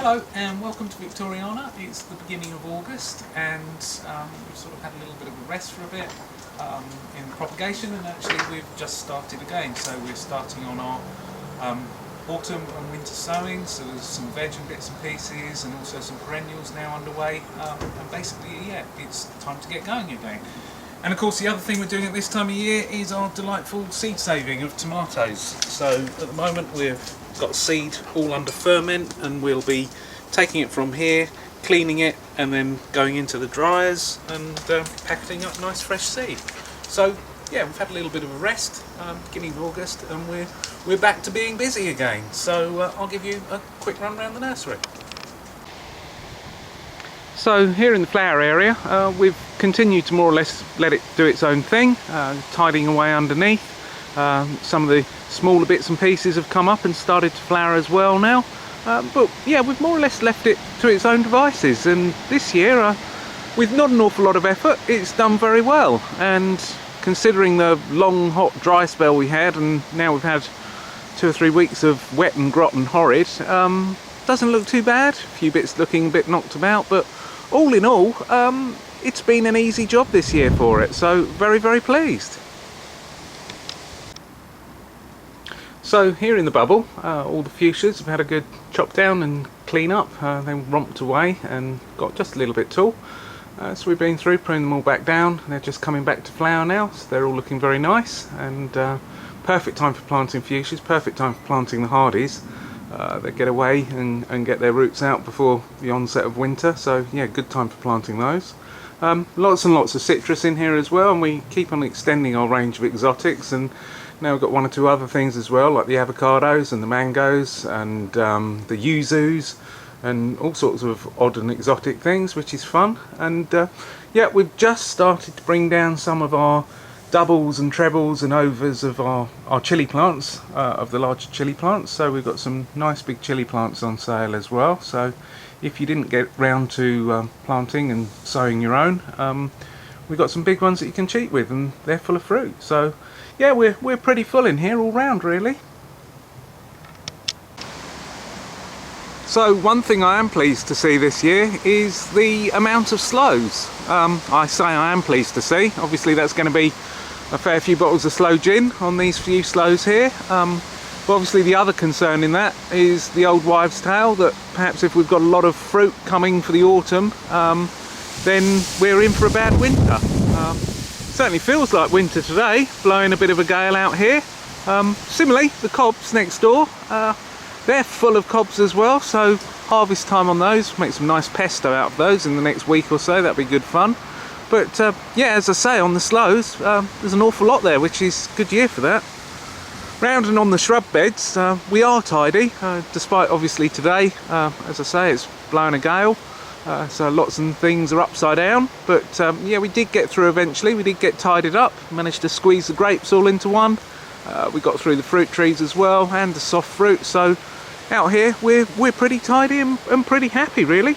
Hello and welcome to Victoriana. It's the beginning of August and we've sort of had a little bit of a rest for a bit in propagation, and actually we've just started again. So we're starting on our autumn and winter sowing, so there's some veg and bits and pieces and also some perennials now underway, and basically it's time to get going again. And of course the other thing we're doing at this time of year is our delightful seed saving of tomatoes. So at the moment we've got seed all under ferment, and we'll be taking it from here, cleaning it, and then going into the dryers and packaging up nice fresh seed. So yeah, we've had a little bit of a rest, beginning of August, and we're back to being busy again. So I'll give you a quick run around the nursery. So here in the flower area, we've continued to more or less let it do its own thing, tidying away underneath. Some of the smaller bits and pieces have come up and started to flower as well now. But yeah, we've more or less left it to its own devices, and this year, with not an awful lot of effort, it's done very well. And considering the long, hot, dry spell we had, and now we've had 2 or 3 weeks of wet and grot and horrid, doesn't look too bad. A few bits looking a bit knocked about, but all in all, it's been an easy job this year for it, so very, very pleased. So here in the bubble, all the fuchsias have had a good chop down and clean up. They romped away and got just a little bit tall. So we've been through, pruned them all back down. They're just coming back to flower now, so they're all looking very nice. And perfect time for planting fuchsias, perfect time for planting the hardies. They get away and get their roots out before the onset of winter, so yeah, good time for planting those. Lots and lots of citrus in here as well, and we keep on extending our range of exotics, and now we've got 1 or 2 other things as well, like the avocados and the mangoes and the yuzus and all sorts of odd and exotic things, which is fun. And yeah, we've just started to bring down some of our doubles and trebles and overs of our chilli plants, of the larger chilli plants. So we've got some nice big chilli plants on sale as well. So if you didn't get round to planting and sowing your own, we've got some big ones that you can cheat with, and they're full of fruit. So yeah, we're pretty full in here all round really. So one thing I am pleased to see this year is the amount of sloes. I say I am pleased to see. Obviously that's going to be a fair few bottles of sloe gin on these few sloes here. But obviously the other concern in that is the old wives' tale, that perhaps if we've got a lot of fruit coming for the autumn, then we're in for a bad winter. Certainly feels like winter today, blowing a bit of a gale out here. Similarly, the cobs next door, they're full of cobs as well, so harvest time on those, make some nice pesto out of those in the next week or so, that'd be good fun. But yeah, as I say, on the sloes, there's an awful lot there, which is good year for that. Round and on the shrub beds, we are tidy, despite obviously today, as I say, it's blowing a gale. So lots of things are upside down, but yeah, we did get through eventually. We did get tidied up, managed to squeeze the grapes all into one. We got through the fruit trees as well, and the soft fruit. So out here we're pretty tidy and pretty happy really.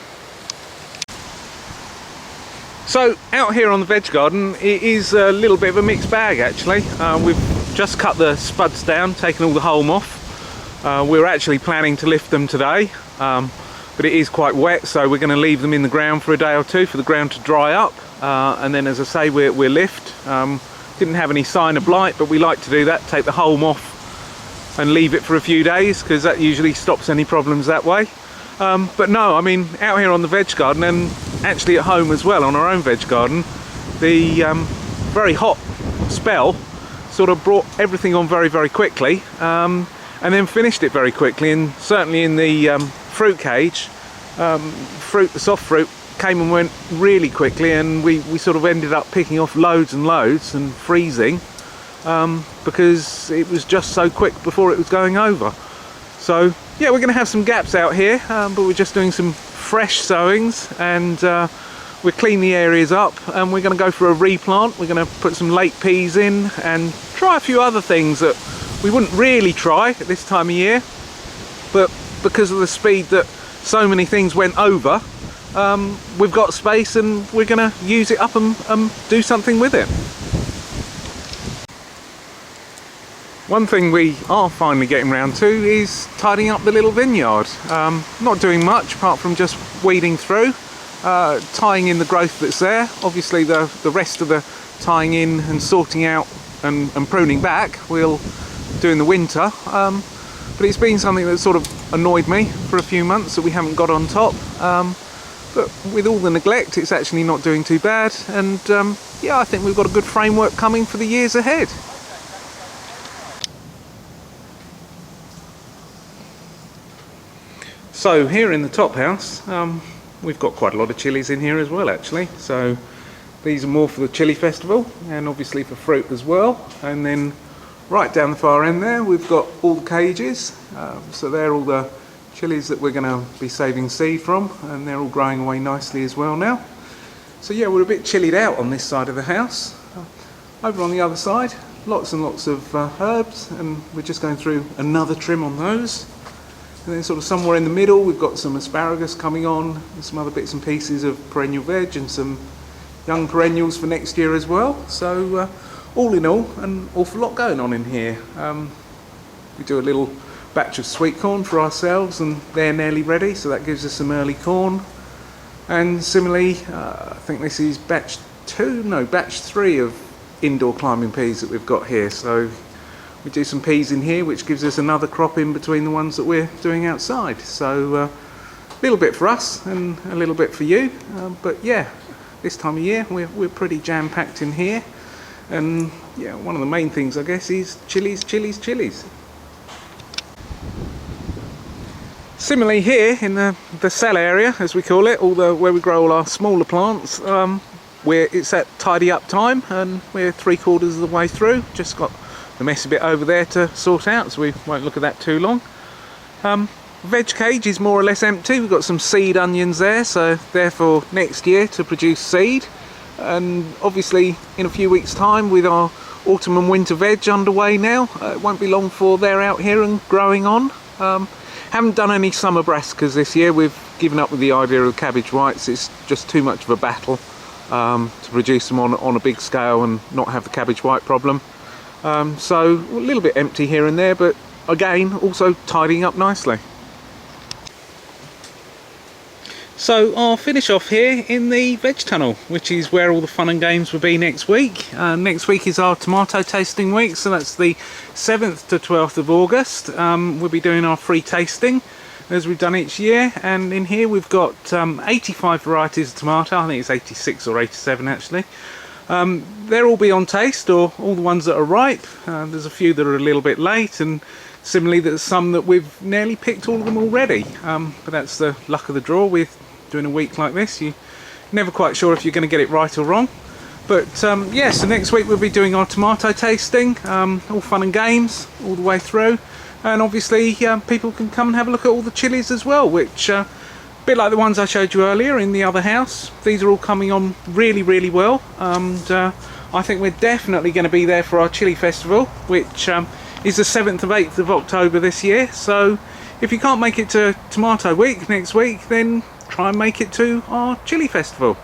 So out here on the veg garden, it is a little bit of a mixed bag actually. We've just cut the spuds down, taken all the hulm off. We're actually planning to lift them today. But it is quite wet, so we're going to leave them in the ground for a day or two for the ground to dry up, and then, as I say, we're lift. Didn't have any sign of blight, but we like to do that, take the hulm off and leave it for a few days, because that usually stops any problems that way. But no, I mean, out here on the veg garden, and actually at home as well on our own veg garden, the very hot spell sort of brought everything on very, very quickly, and then finished it very quickly. And certainly in the fruit cage, the soft fruit came and went really quickly, and we sort of ended up picking off loads and loads and freezing, because it was just so quick before it was going over. So yeah, we're going to have some gaps out here, but we're just doing some fresh sowings, and we're cleaning the areas up, and we're going to go for a replant. We're going to put some late peas in and try a few other things that we wouldn't really try at this time of year, but because of the speed that so many things went over, we've got space and we're going to use it up and do something with it. One thing we are finally getting round to is tidying up the little vineyard. Not doing much apart from just weeding through, tying in the growth that's there. Obviously the rest of the tying in and sorting out and pruning back we'll do in the winter. But it's been something that sort of annoyed me for a few months that we haven't got on top. But with all the neglect, it's actually not doing too bad. And yeah, I think we've got a good framework coming for the years ahead. So here in the top house, we've got quite a lot of chilies in here as well, actually. So these are more for the Chilli Festival and obviously for fruit as well. And then right down the far end there, we've got all the cages. So they're all the chilies that we're going to be saving seed from, and they're all growing away nicely as well now. So yeah, we're a bit chillied out on this side of the house. Over on the other side, lots and lots of herbs, and we're just going through another trim on those. And then sort of somewhere in the middle, we've got some asparagus coming on, and some other bits and pieces of perennial veg, and some young perennials for next year as well. So all in all, an awful lot going on in here. We do a little batch of sweet corn for ourselves, and they're nearly ready, so that gives us some early corn. And similarly, I think this is batch 3 of indoor climbing peas that we've got here. So we do some peas in here, which gives us another crop in between the ones that we're doing outside. So a little bit for us and a little bit for you. But yeah, this time of year we're pretty jam-packed in here. And yeah, one of the main things I guess is chilies. Similarly here in the cell area, as we call it, where we grow all our smaller plants, it's at tidy up time, and we're 3/4 of the way through. Just got the messy bit over there to sort out, so we won't look at that too long. Veg cage is more or less empty. We've got some seed onions there, so therefore next year to produce seed. And obviously in a few weeks time, with our autumn and winter veg underway now, it won't be long before they're out here and growing on. Haven't done any summer brassicas this year. We've given up with the idea of cabbage whites. It's just too much of a battle to produce them on a big scale and not have the cabbage white problem. So a little bit empty here and there, but again also tidying up nicely. So I'll finish off here in the veg tunnel, which is where all the fun and games will be next week. Next week is our tomato tasting week, so that's the 7th to 12th of August. We'll be doing our free tasting as we've done each year, and in here we've got 85 varieties of tomato. I think it's 86 or 87 actually. They'll all be on taste, or all the ones that are ripe. There's a few that are a little bit late, and similarly there's some that we've nearly picked all of them already. But that's the luck of the draw with doing a week like this. You're never quite sure if you're going to get it right or wrong. But yeah, so next week we'll be doing our tomato tasting, all fun and games all the way through. And obviously people can come and have a look at all the chilies as well, which a bit like the ones I showed you earlier in the other house, these are all coming on really well. And I think we're definitely going to be there for our Chilli Festival, which is the 7th of 8th of October this year. So if you can't make it to Tomato Week next week, then try and make it to our Chilli Festival.